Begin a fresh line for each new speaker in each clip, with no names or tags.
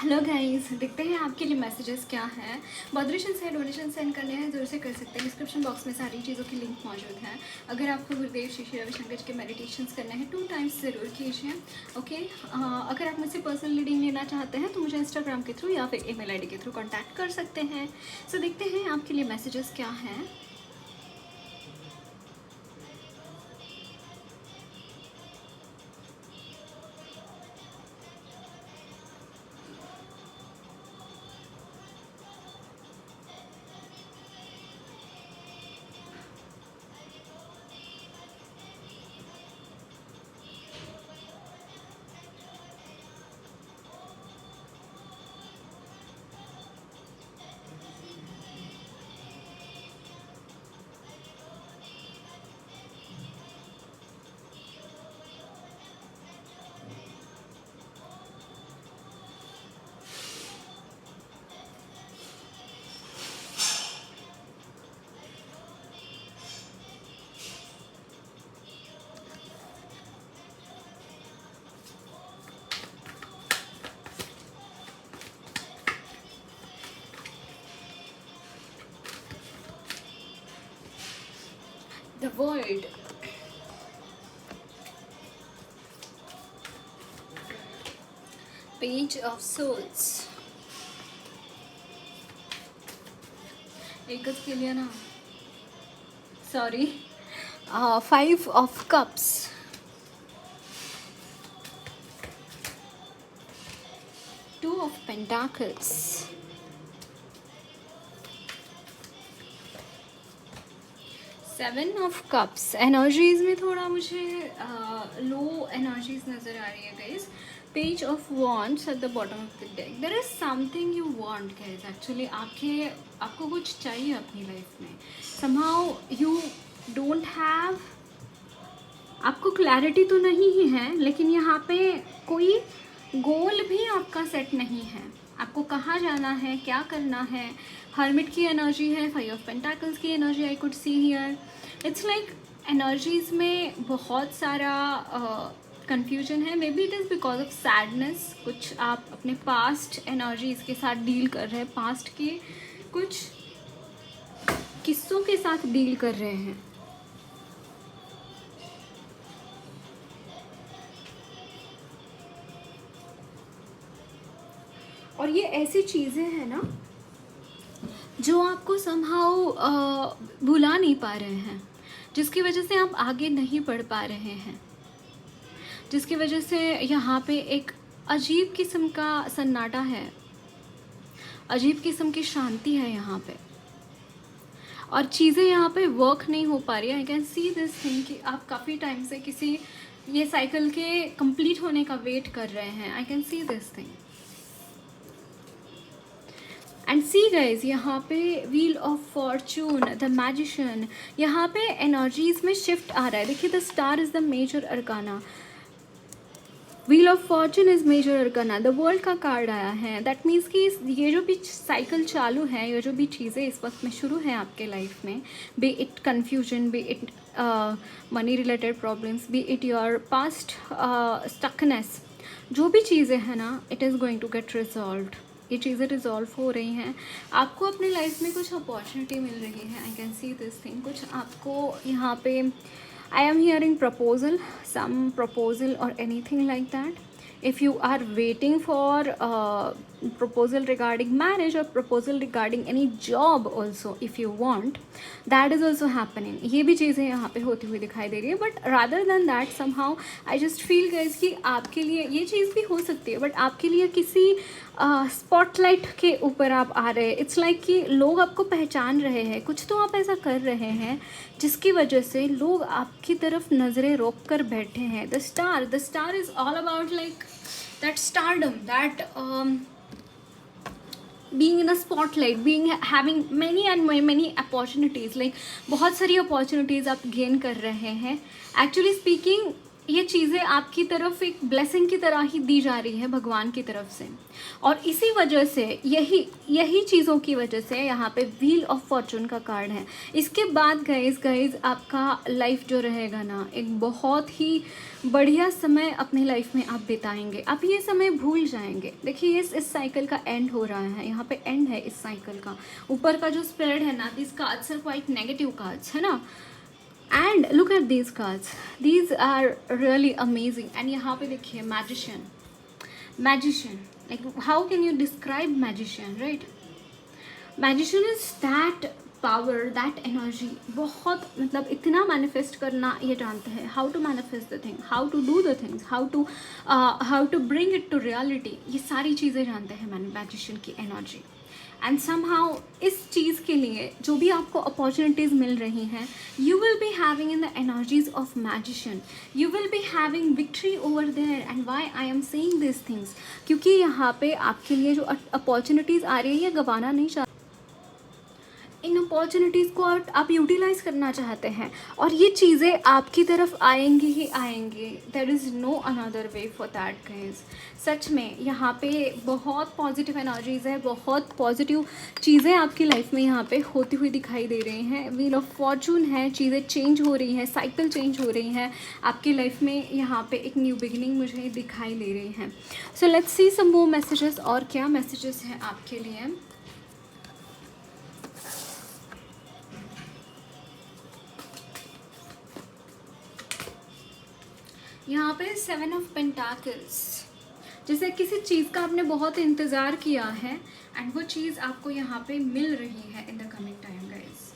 Hello guys, देखते हैं आपके लिए मैसेजेस क्या हैं। बॉदरेशन से डोनेशन सेंड करने हैं, ज़रूर से कर सकते हैं। डिस्क्रिप्शन बॉक्स में सारी चीज़ों की लिंक मौजूद है। अगर आपको गुरुदेव श्री श्री रविशंकर जी के मेडिटेशंस करने हैं 2 टाइम्स ज़रूर कीजिए। ओके, अगर आप मुझसे पर्सनल रीडिंग लेना चाहते हैं तो मुझे इंस्टाग्राम के थ्रू या फिर ईमेल आईडी के थ्रू कॉन्टैक्ट कर सकते हैं। सो देखते हैं आपके लिए मैसेजेस क्या हैं। The world, page of souls, एकच के लिए ना, sorry, 5 of cups, 2 of pentacles, 7 of cups. Energies में थोड़ा मुझे लो एनर्जीज नज़र आ रही है guys. Page of wands at the bottom of the deck. There is something you want guys, actually आपको कुछ चाहिए अपनी लाइफ में। समहाउ यू डोंट हैव, आपको क्लैरिटी तो नहीं ही है, लेकिन यहाँ पे कोई गोल भी आपका सेट नहीं है। आपको कहाँ जाना है, क्या करना है। हर्मिट की एनर्जी है, 5 ऑफ पेंटाकल्स की energy I could see here. It's like energies में बहुत सारा कंफ्यूजन है। May be it is because of sadness. कुछ आप अपने पास्ट एनर्जीज के साथ डील कर रहे हैं, पास्ट के कुछ किस्सों के साथ डील कर रहे हैं। और ये ऐसी चीज़ें हैं ना जो आपको समहाउ भुला नहीं पा रहे हैं, जिसकी वजह से आप आगे नहीं बढ़ पा रहे हैं, जिसकी वजह से यहाँ पे एक अजीब किस्म का सन्नाटा है, अजीब किस्म की शांति है यहाँ पे, और चीज़ें यहाँ पे वर्क नहीं हो पा रही है। I can see this thing कि आप काफ़ी टाइम से किसी ये साइकिल के कंप्लीट होने का वेट कर रहे हैं। I can see this thing and see guys, यहाँ पे wheel of fortune, the magician, यहाँ पे एनर्जीज में शिफ्ट आ रहा है। देखिए, the star is the major arcana, wheel of fortune is major arcana, the world का कार्ड आया है। दैट मीन्स कि ये जो भी साइकिल चालू है, ये जो भी चीज़ें इस वक्त में शुरू हैं आपके लाइफ में, be it confusion, be it money related problems, be it your past stuckness, जो भी चीज़ें हैं ना, it is going to get resolved. ये चीज़ें रिजॉल्व हो रही हैं। आपको अपने लाइफ में कुछ अपॉर्चुनिटी मिल रही है। I can see this thing. कुछ आपको यहाँ पे I am hearing proposal, some proposal और anything like that. If you are waiting for proposal regarding marriage or proposal regarding any job also, if you want, that is also happening. ये भी चीज़ें यहाँ पे होती हुई दिखाई दे रही है। But rather than that somehow I just feel guys कि आपके लिए ये चीज़ भी हो सकती है, बट आपके लिए किसी स्पॉटलाइट के ऊपर आप आ रहे हैं। इट्स लाइक कि लोग आपको पहचान रहे हैं, कुछ तो आप ऐसा कर रहे हैं जिसकी वजह से लोग आपकी तरफ नज़रें रोक कर बैठे हैं। The star is all about like that stardom, that being in the spotlight, having many and many opportunities, like बहुत सारी opportunities आप gain कर रहे हैं। Actually speaking, ये चीज़ें आपकी तरफ एक ब्लेसिंग की तरह ही दी जा रही है भगवान की तरफ से, और इसी वजह से यही चीज़ों की वजह से यहाँ पे व्हील ऑफ फॉर्चून का कार्ड है। इसके बाद गाइज आपका लाइफ जो रहेगा ना, एक बहुत ही बढ़िया समय अपनी लाइफ में आप बिताएंगे। आप ये समय भूल जाएंगे। देखिए इस साइकिल का एंड हो रहा है, यहाँ पे एंड है इस साइकिल का। ऊपर का जो स्प्रेड है ना, this cards are quite negative cards, है ना। And look at these cards, these are really amazing. And यहाँ पे देखिए magician, like how can you describe magician, right? Magician is that power, that energy, बहुत मतलब इतना मैनिफेस्ट करना ये जानते हैं, how to manifest the thing, how to do the things, how to bring it to reality, ये सारी चीज़ें जानते हैं मैजिशियन की एनर्जी। एंड समहाउ इस चीज़ के लिए जो भी आपको अपॉर्चुनिटीज़ मिल रही हैं, you will be having in the energies of magician, you will be having victory over there. And why I am saying this things, क्योंकि यहाँ पे आपके लिए जो अपॉर्चुनिटीज़ आ रही है, ये गंवाना नहीं चाहते। इन अपॉर्चुनिटीज़ को आप यूटिलाइज करना चाहते हैं, और ये चीज़ें आपकी तरफ आएंगी ही आएंगी। There is no another way for that guys. सच में यहाँ पे बहुत पॉजिटिव एनर्जीज़ है, बहुत पॉजिटिव चीज़ें आपकी लाइफ में यहाँ पे होती हुई दिखाई दे रही हैं। व्हील ऑफ फॉर्चून है, चीज़ें चेंज हो रही हैं, साइकिल चेंज हो रही हैं आपकी लाइफ में। यहाँ पे एक न्यू बिगिनिंग मुझे दिखाई दे रही है। So let's see some more messages, और क्या मैसेजेस हैं आपके लिए। यहाँ पे 7 ऑफ पेंटाकल्स, जैसे किसी चीज़ का आपने बहुत इंतज़ार किया है एंड वो चीज़ आपको यहाँ पे मिल रही है in the coming time guys.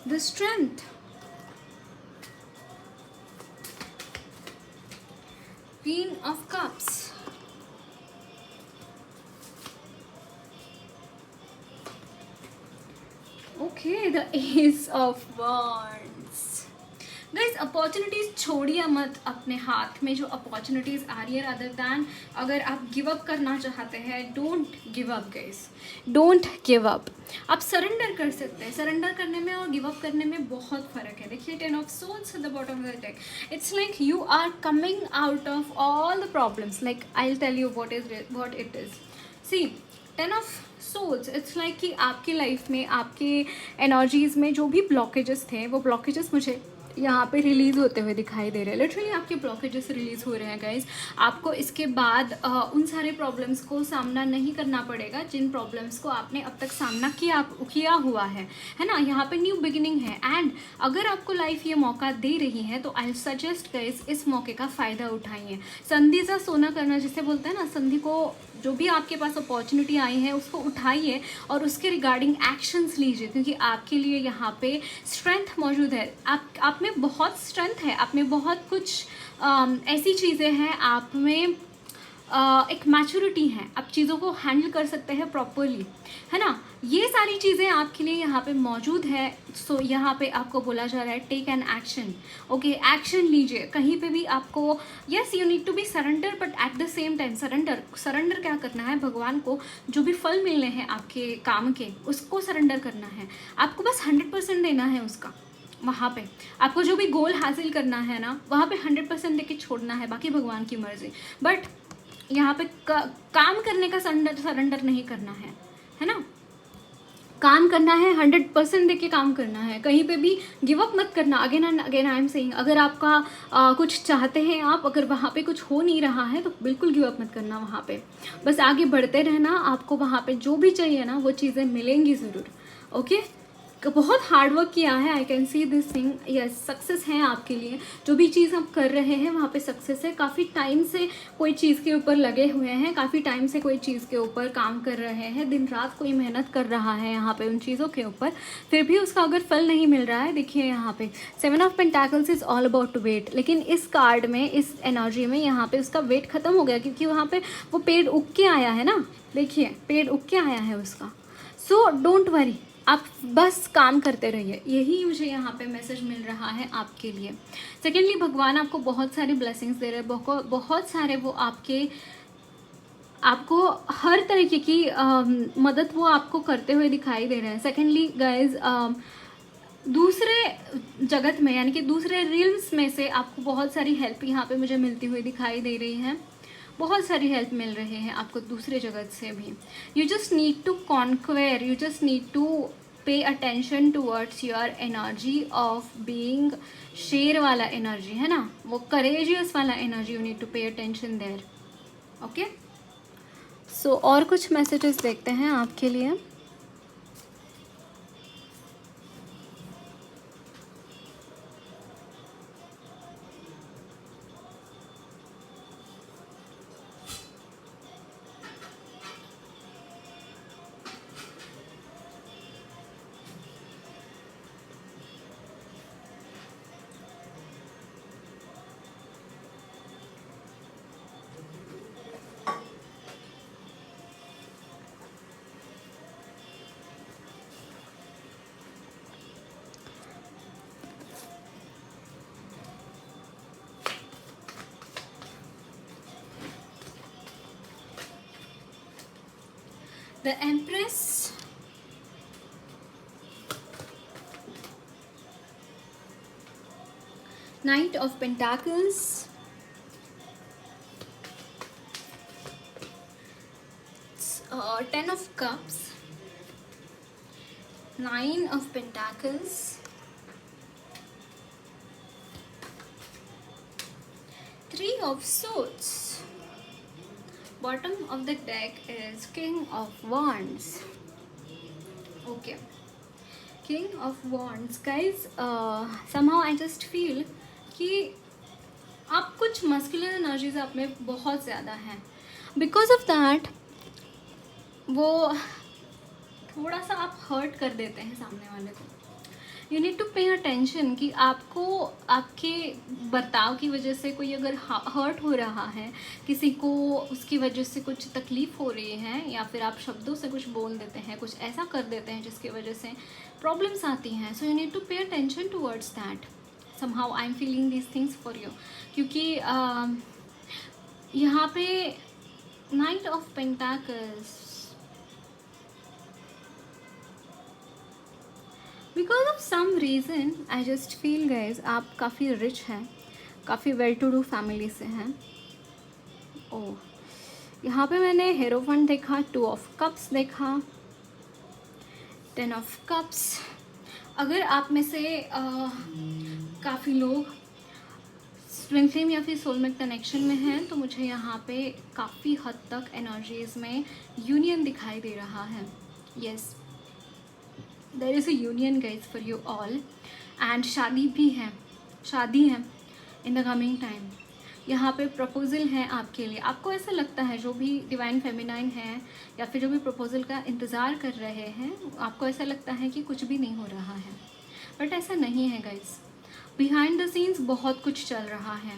The strength, Queen of Cups, okay, the Ace of Wands। Guys opportunities छोड़िए मत अपने हाथ में, जो अपॉर्चुनिटीज़ आ रही है, अदर दैन अगर आप गिव अप करना चाहते हैं, don't give up guys, don't give up. आप सरेंडर कर सकते हैं। सरेंडर करने में और गिव अप करने में बहुत फ़र्क है। देखिए 10 of souls at the bottom of the deck, it's like you are coming out of all the problems. Like I will tell you what it is. See 10 of souls, it's like कि आपकी life में, आपके energies में जो भी blockages थे, वो blockages मुझे यहाँ पे रिलीज़ होते हुए दिखाई दे रहे हैं। लिटरली आपके ब्लॉकेजेस रिलीज़ हो रहे हैं गाइज। आपको इसके बाद उन सारे प्रॉब्लम्स को सामना नहीं करना पड़ेगा जिन प्रॉब्लम्स को आपने अब तक सामना किया हुआ है ना। यहाँ पे न्यू बिगिनिंग है। एंड अगर आपको लाइफ ये मौका दे रही है तो आई सजेस्ट गाइज इस मौके का फ़ायदा उठाइए। संधि सा सोना करना जिसे बोलते हैं ना, संधि को, जो भी आपके पास अपॉर्चुनिटी आई है उसको उठाइए और उसके रिगार्डिंग एक्शंस लीजिए, क्योंकि आपके लिए यहाँ पे स्ट्रेंथ मौजूद है। आप में बहुत स्ट्रेंथ है, आप में बहुत कुछ ऐसी चीज़ें हैं, आप में एक मैच्योरिटी है, आप चीज़ों को हैंडल कर सकते हैं प्रॉपरली, है ना। ये सारी चीज़ें आपके लिए यहाँ पे मौजूद है। सो यहाँ पे आपको बोला जा रहा है take an action. Okay, action लीजिए। कहीं पे भी आपको, yes you need to be surrender, but at the same time surrender क्या करना है, भगवान को जो भी फल मिलने हैं आपके काम के, उसको सरेंडर करना है। आपको बस 100% देना है उसका। वहाँ पे आपको जो भी गोल हासिल करना है ना, वहाँ पे 100% देके छोड़ना है, बाकी भगवान की मर्जी। बट यहाँ पे काम करने का सरेंडर नहीं करना है ना। काम करना है, 100% देके काम करना है। कहीं पे भी गिव अप मत करना। Again and again I am saying, अगर आपका कुछ चाहते हैं आप, अगर वहाँ पे कुछ हो नहीं रहा है तो बिल्कुल गिव अप मत करना। वहाँ पे बस आगे बढ़ते रहना। आपको वहाँ पे जो भी चाहिए ना, वो चीज़ें मिलेंगी ज़रूर। ओके, बहुत हार्ड वर्क किया है, I can see this thing. Yes, success है आपके लिए। जो भी चीज़ आप कर रहे हैं वहाँ पे सक्सेस है। काफ़ी टाइम से कोई चीज़ के ऊपर लगे हुए हैं, काफ़ी टाइम से कोई चीज़ के ऊपर काम कर रहे हैं, दिन रात कोई मेहनत कर रहा है यहाँ पे उन चीज़ों के ऊपर, फिर भी उसका अगर फल नहीं मिल रहा है। देखिए यहाँ पे 7 of pentacles is all about wait, लेकिन इस कार्ड में, इस एनर्जी में यहाँ पे उसका वेट ख़त्म हो गया, क्योंकि वहाँ पे वो पेड़ उग के आया है ना। देखिए पेड़ उग के आया है उसका। सो डोंट वरी, आप बस काम करते रहिए, यही मुझे यहाँ पे मैसेज मिल रहा है आपके लिए। सेकेंडली, भगवान आपको बहुत सारी ब्लेसिंग्स दे रहे हैं, बहुत सारे वो आपको हर तरीके की मदद वो आपको करते हुए दिखाई दे रहे हैं। सेकेंडली गाइज, दूसरे जगत में यानी कि दूसरे रिल्म्स में से आपको बहुत सारी हेल्प यहाँ पे मुझे मिलती हुई दिखाई दे रही है, बहुत सारी हेल्प मिल रही है आपको दूसरे जगत से भी। You just need to conquer, you just need to pay attention towards your energy of being, शेर वाला एनर्जी है ना, वो करेजियस वाला energy, you need to pay attention there. Okay, so और कुछ मैसेजेस देखते हैं आपके लिए। The Empress, Knight of Pentacles, Ten of Cups, Nine of Pentacles, Three of Swords. Bottom of the deck is King of Wands. Okay, King of Wands. Guys, somehow I just feel कि आप कुछ masculine energies आप में बहुत ज़्यादा हैं, because of that वो थोड़ा सा आप हर्ट कर देते हैं सामने वाले को। You need to pay attention कि आपको आपके बर्ताव की वजह से कोई अगर हर्ट हो रहा है, किसी को उसकी वजह से कुछ तकलीफ़ हो रही है, या फिर आप शब्दों से कुछ बोल देते हैं, कुछ ऐसा कर देते हैं जिसकी वजह से प्रॉब्लम्स आती हैं। So you need to pay attention towards that. Somehow I am feeling these things for you, क्योंकि यहाँ पे knight of pentacles, because of some reason I just feel guys आप काफ़ी रिच हैं, काफ़ी वेल टू डू फैमिली से हैं। ओह, यहाँ पे मैंने हेरोफंट देखा, 2 ऑफ कप्स देखा, 10 ऑफ कप्स। अगर आप में से काफ़ी लोग ट्विन फ्लेम या फिर सोलमेट कनेक्शन में हैं, तो मुझे यहाँ पे काफ़ी हद तक एनर्जीज़ में यूनियन दिखाई दे रहा है। Yes, there is a union guys for you all, and शादी भी है, शादी है इन द कमिंग टाइम। यहाँ पे प्रपोजल है आपके लिए। आपको ऐसा लगता है, जो भी डिवाइन फेमिनाइन है या फिर जो भी प्रपोजल का इंतज़ार कर रहे हैं, आपको ऐसा लगता है कि कुछ भी नहीं हो रहा है, बट ऐसा नहीं है गाइज। बिहाइंड द सीन्स बहुत कुछ चल रहा है,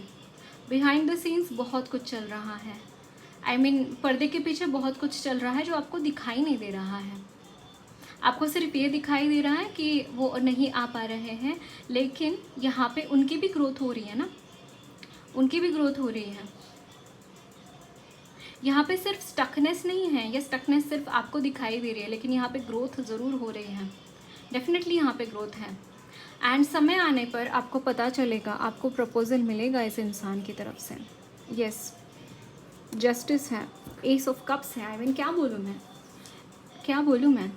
बिहाइंड द सीन्स बहुत कुछ चल रहा है। आई मीन पर्दे के पीछे बहुत कुछ चल रहा है जो आपको दिखाई नहीं दे रहा है। आपको सिर्फ ये दिखाई दे रहा है कि वो नहीं आ पा रहे हैं, लेकिन यहाँ पे उनकी भी ग्रोथ हो रही है ना, उनकी भी ग्रोथ हो रही है। यहाँ पे सिर्फ स्टकनेस नहीं है, या स्टकनेस सिर्फ आपको दिखाई दे रही है, लेकिन यहाँ पे ग्रोथ ज़रूर हो रही है। डेफिनेटली यहाँ पे ग्रोथ है, एंड समय आने पर आपको पता चलेगा, आपको प्रपोजल मिलेगा इस इंसान की तरफ से। यस, जस्टिस है, एस ऑफ कप्स है। आई मीन क्या बोलूँ मैं, क्या बोलूँ मैं।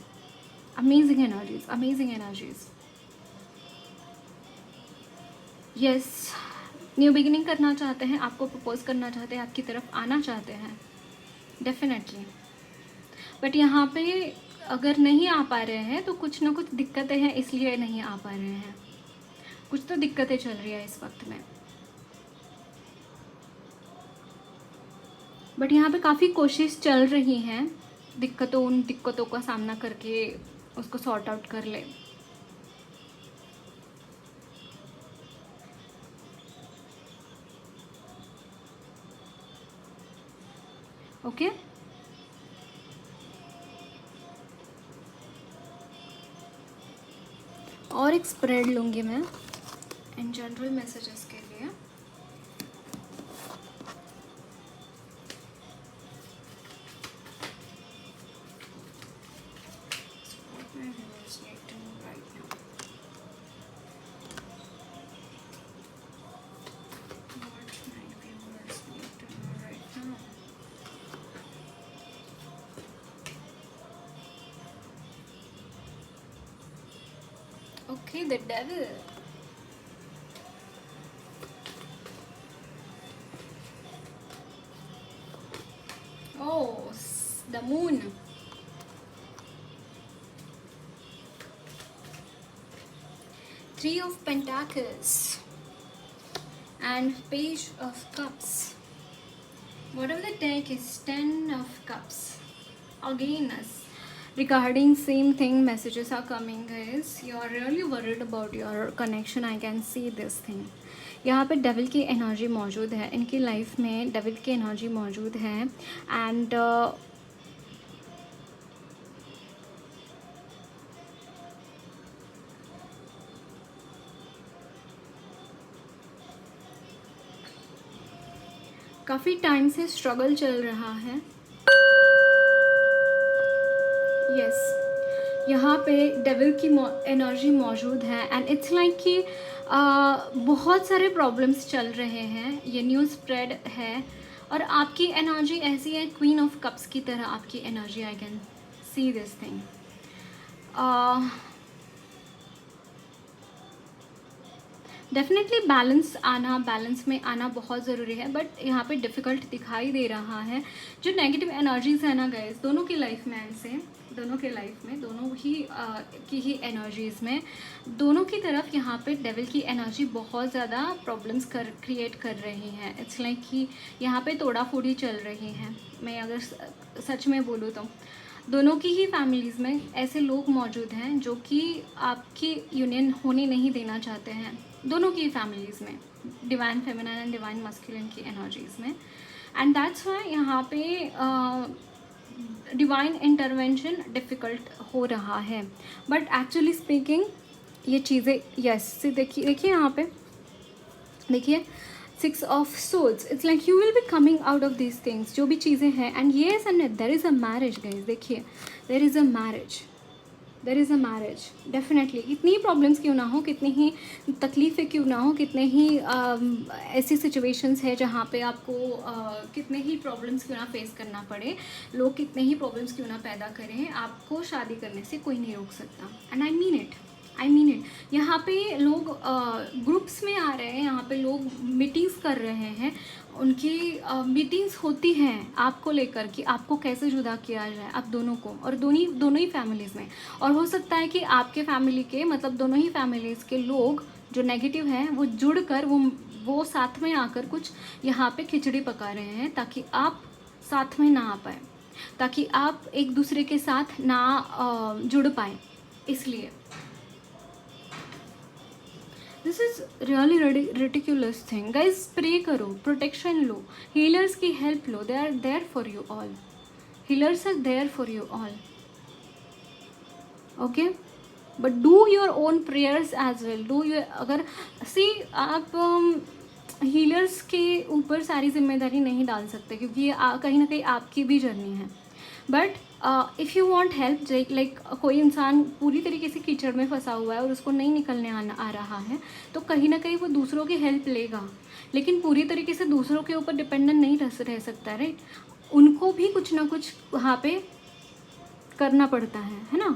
Amazing energies, amazing energies. Yes, new beginning करना चाहते हैं, आपको प्रपोज करना चाहते हैं, आपकी तरफ आना चाहते हैं डेफिनेटली। बट यहाँ पे अगर नहीं आ पा रहे हैं तो कुछ ना कुछ दिक्कतें हैं, इसलिए नहीं आ पा रहे हैं। कुछ तो दिक्कतें चल रही है इस वक्त में, बट यहाँ पे काफ़ी कोशिश चल रही हैं, उन दिक्कतों का सामना करके उसको सॉर्ट आउट कर ले। ओके, एक स्प्रेड लूँगी मैं इन जनरल मैसेजेस के लिए। Okay, the devil. Oh, the moon. Three of Pentacles and Page of Cups. Whatever the deck is, 10 of Cups. Again, regarding same thing, messages are coming, guys. You are really worried about your connection. I can see this thing. यहाँ पे devil की energy मौजूद है, इनकी life में devil की energy मौजूद है एंड काफ़ी टाइम से स्ट्रगल चल रहा है। यस, यहाँ पे डेविल की एनर्जी मौजूद है एंड इट्स लाइक कि बहुत सारे प्रॉब्लम्स चल रहे हैं, ये न्यूज़ स्प्रेड है और आपकी एनर्जी ऐसी है क्वीन ऑफ कप्स की तरह आपकी energy. I can see this thing. Definitely balance में आना बहुत ज़रूरी है, बट यहाँ पे डिफ़िकल्ट दिखाई दे रहा है। जो नेगेटिव एनर्जीज़ है ना गाइस, दोनों की लाइफ में ऐसे, दोनों के लाइफ में, दोनों ही की ही एनर्जीज़ में, दोनों की तरफ यहाँ पे डेविल की एनर्जी बहुत ज़्यादा प्रॉब्लम्स क्रिएट कर रही है। इट्स लाइक कि यहाँ पे तोड़ा फोड़ी चल रही है। मैं अगर सच में बोलूँ तो दोनों की ही फैमिलीज़ में ऐसे लोग मौजूद हैं जो कि आपकी यूनियन होने नहीं देना चाहते हैं, दोनों की फैमिलीज़ में, divine feminine and divine masculine की एनर्जीज़ में। एंड दैट्स वाई यहाँ पे डिवाइन इंटरवेंशन डिफ़िकल्ट हो रहा है। बट एक्चुअली स्पीकिंग ये चीज़ें यस, देखिए यहाँ पे देखिए 6 of souls, it's like you will be coming out of these things, जो भी चीज़ें हैं। And yes and there is a marriage guys, देखिए there is a marriage definitely. कितनी प्रॉब्लम्स क्यों ना हो, कितनी ही तकलीफ़ें क्यों ना हो, कितने ही ऐसी सिचुएशंस है जहाँ पे आपको कितने ही प्रॉब्लम्स क्यों ना फेस करना पड़े, लोग कितने ही प्रॉब्लम्स क्यों ना पैदा करें, आपको शादी करने से कोई नहीं रोक सकता। And I mean it. यहाँ पे लोग ग्रुप्स में आ रहे हैं, यहाँ पे लोग मीटिंग्स कर रहे हैं, उनकी मीटिंग्स होती हैं आपको लेकर कि आपको कैसे जुदा किया जाए, आप दोनों को, और दोनों ही फैमिलीज़ में। और हो सकता है कि आपके फैमिली के मतलब दोनों ही फैमिलीज़ के लोग जो नेगेटिव हैं वो जुड़ कर वो साथ में आकर कुछ यहाँ पे खिचड़ी पका रहे हैं ताकि आप साथ में ना आ पाए, ताकि आप एक दूसरे के साथ ना जुड़ पाए। इसलिए this is really ridiculous thing guys. Pray करो, प्रोटेक्शन लो, हीलर्स की हेल्प लो, they are there for you all, healers are there for you all, okay. But do your own prayers as well, do your, अगर सी आप healers के ऊपर सारी जिम्मेदारी नहीं डाल सकते क्योंकि ये कहीं ना कहीं आपकी भी जर्नी है। But if you want help, like कोई इंसान पूरी तरीके से कीचड़ में फंसा हुआ है और उसको नहीं निकलने आ रहा है, तो कहीं ना कहीं वो दूसरों की हेल्प लेगा, लेकिन पूरी तरीके से दूसरों के ऊपर डिपेंडेंट नहीं रह सकता, राइट। उनको भी कुछ ना कुछ वहाँ पे करना पड़ता है ना।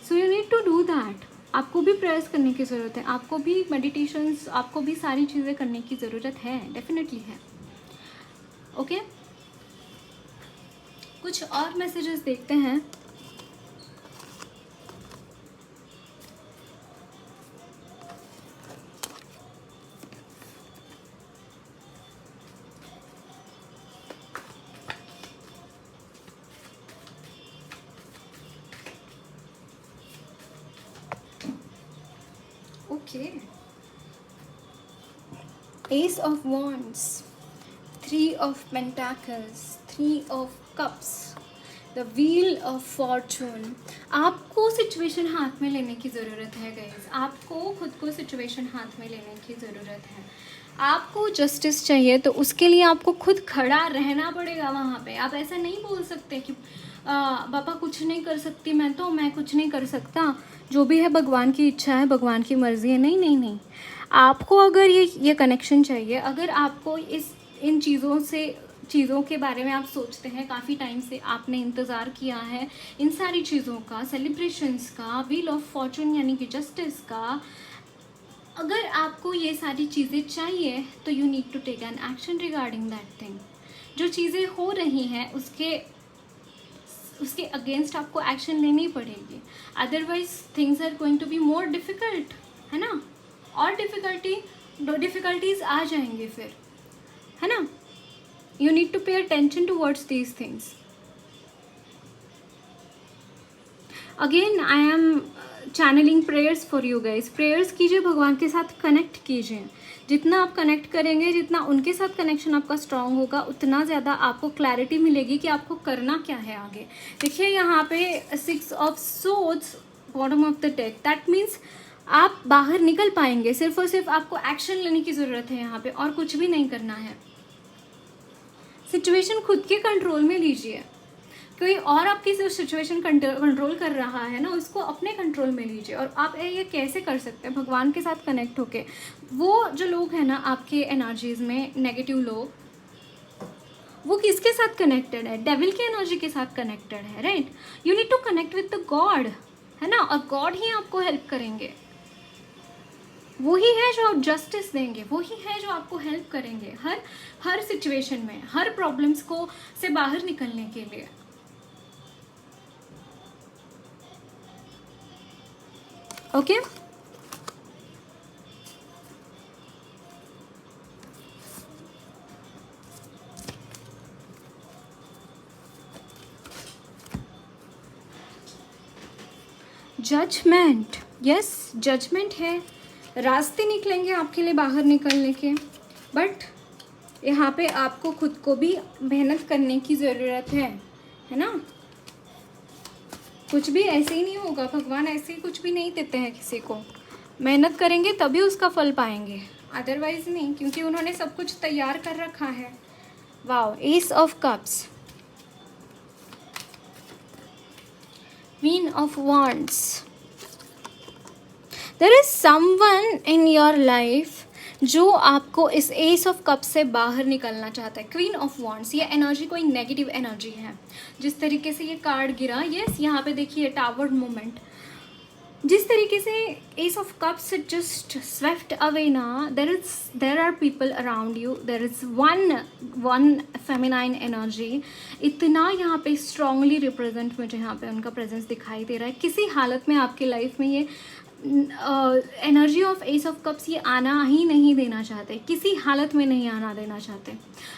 So you need to do that. आपको भी प्रयास करने की ज़रूरत है, आपको भी मेडिटेशंस, आपको भी सारी चीज़ें करने की ज़रूरत है, डेफिनेटली है, ओके। कुछ और मैसेजेस देखते हैं। Okay, S of wands, 3 of pentacles, 3 of cups, the wheel of Fortune. आपको सिचुएशन हाथ में लेने की ज़रूरत है गाइस, आपको खुद को सिचुएशन हाथ में लेने की ज़रूरत है। आपको जस्टिस चाहिए तो उसके लिए आपको खुद खड़ा रहना पड़ेगा वहाँ पे। आप ऐसा नहीं बोल सकते कि पापा कुछ नहीं कर सकती मैं कुछ नहीं कर सकता, जो भी है भगवान की इच्छा है, भगवान की मर्ज़ी है। नहीं नहीं नहीं, आपको अगर ये कनेक्शन चाहिए, अगर आपको इन चीज़ों के बारे में आप सोचते हैं, काफ़ी टाइम से आपने इंतज़ार किया है इन सारी चीज़ों का, सेलिब्रेशंस का, व्हील ऑफ फॉर्चून यानी कि जस्टिस का, अगर आपको ये सारी चीज़ें चाहिए तो you need to take an action regarding that thing. जो चीज़ें हो रही हैं उसके अगेंस्ट आपको एक्शन लेनी पड़ेगी, otherwise things are going to be more difficult, है ना। और डिफ़िकल्टीज आ जाएंगे फिर, है ना। You need to pay attention towards these things. Again I am channeling prayers for you guys. Prayers कीजिए, भगवान के साथ कनेक्ट कीजिए। जितना आप कनेक्ट करेंगे, जितना उनके साथ कनेक्शन आपका स्ट्रांग होगा, उतना ज़्यादा आपको क्लैरिटी मिलेगी कि आपको करना क्या है आगे। देखिए यहाँ पे 6 of swords bottom of the deck, that means आप बाहर निकल पाएंगे। सिर्फ और सिर्फ आपको एक्शन लेने की ज़रूरत है यहाँ पे, और कुछ भी नहीं करना है। सिचुएशन खुद के कंट्रोल में लीजिए। कोई और आपकी सिचुएशन कंट्रोल कर रहा है ना, उसको अपने कंट्रोल में लीजिए। और आप ये कैसे कर सकते हैं? भगवान के साथ कनेक्ट होके। वो जो लोग हैं ना आपके एनर्जीज में, नेगेटिव लोग, वो किसके साथ कनेक्टेड है? डेविल की एनर्जी के साथ कनेक्टेड है, right. You need to connect with the God, है ना। और गॉड ही आपको हेल्प करेंगे, वही है जो जस्टिस देंगे, वही है जो आपको हेल्प करेंगे हर सिचुएशन में, हर प्रॉब्लम्स को से बाहर निकलने के लिए। ओके जजमेंट, यस जजमेंट है। रास्ते निकलेंगे आपके लिए बाहर निकलने के, बट यहाँ पे आपको खुद को भी मेहनत करने की ज़रूरत है ना। कुछ भी ऐसे ही नहीं होगा, भगवान ऐसे ही कुछ भी नहीं देते हैं किसी को। मेहनत करेंगे तभी उसका फल पाएंगे, अदरवाइज नहीं, क्योंकि उन्होंने सब कुछ तैयार कर रखा है। Wow, ace of cups, queen of wands. There is someone in your life जो आपको इस एस ऑफ कप से बाहर निकलना चाहता है। क्वीन ऑफ वॉन्ड्स, ये एनर्जी कोई नेगेटिव एनर्जी है। जिस तरीके से ये कार्ड गिरा, यस यहाँ पे देखिए टावर्ड मोमेंट, जिस तरीके से ace of cups just swept away ना, there are people around you, there is one feminine energy. इतना यहाँ पे स्ट्रांगली रिप्रेजेंट मुझे यहाँ पे उनका प्रेजेंस दिखाई दे रहा है। किसी हालत में आपकी लाइफ में ये energy of S of cups ये आना ही नहीं देना चाहते, किसी हालत में नहीं आना देना चाहते।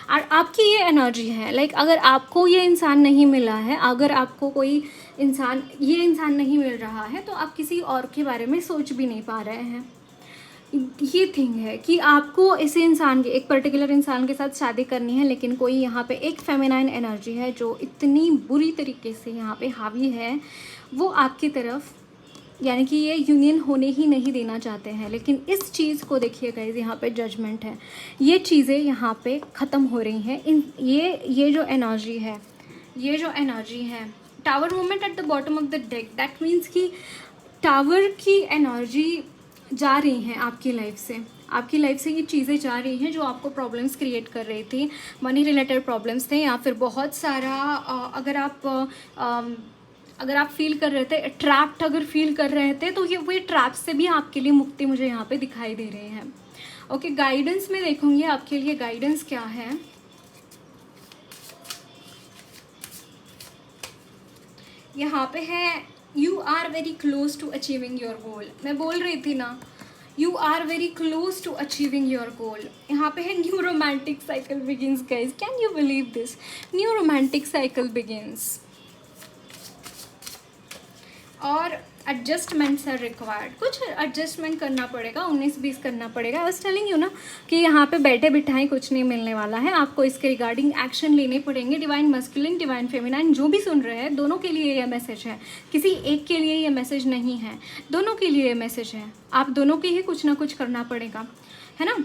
और आपकी ये एनर्जी है, लाइक अगर आपको ये इंसान नहीं मिला है, अगर आपको कोई ये इंसान नहीं मिल रहा है, तो आप किसी और के बारे में सोच भी नहीं पा रहे हैं। ये थिंग है कि आपको इस इंसान के, एक पर्टिकुलर इंसान के साथ शादी करनी है, लेकिन कोई यहाँ पे एक फेमिनाइन एनर्जी है जो इतनी बुरी तरीके से यहाँ पे हावी है, वो आपकी तरफ, यानी कि ये यूनियन होने ही नहीं देना चाहते हैं। लेकिन इस चीज़ को देखिए गाइस, यहाँ पे जजमेंट है, ये चीज़ें यहाँ पे ख़त्म हो रही हैं। ये जो एनर्जी है, tower movement at the bottom of the deck, that means कि टावर की एनर्जी जा रही हैं आपकी लाइफ से ये चीज़ें जा रही हैं जो आपको प्रॉब्लम्स क्रिएट कर रही थी। मनी रिलेटेड प्रॉब्लम्स थे, या फिर बहुत सारा अगर आप फील कर रहे थे ट्रैप्ड, अगर फील कर रहे थे, तो ये ट्रैप से भी आपके लिए मुक्ति मुझे यहाँ पे दिखाई दे रही है। ओके, गाइडेंस में देखूंगी आपके लिए गाइडेंस क्या है। यहाँ पे है you are very close to achieving your goal. मैं बोल रही थी ना, you are very close to achieving your goal. यहाँ पे है new romantic cycle begins guys, can you believe this? New romantic cycle begins. और एडजस्टमेंट्स आर रिक्वायर्ड, कुछ एडजस्टमेंट करना पड़ेगा, 19-20 करना पड़ेगा। आई वाज टेलिंग यू ना कि यहाँ पे बैठे बिठाए कुछ नहीं मिलने वाला है, आपको इसके रिगार्डिंग एक्शन लेने पड़ेंगे। डिवाइन मस्कुलिन, डिवाइन फेमिनाइन जो भी सुन रहे हैं, दोनों के लिए ये मैसेज है, किसी एक के लिए ये मैसेज नहीं है, दोनों के लिए ये मैसेज है। आप दोनों के ही कुछ ना कुछ करना पड़ेगा, है ना।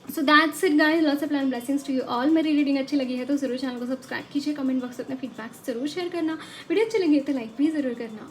So that's it guys, lots of plan blessings to you all. मेरी रीडिंग अच्छी लगी है तो ज़रूर चैनल को सब्सक्राइब कीजिए, कमेंट बॉक्स में अपने फीडबैक्स जरूर शेयर करना, वीडियो अच्छी लगी है तो लाइक भी ज़रूर करना।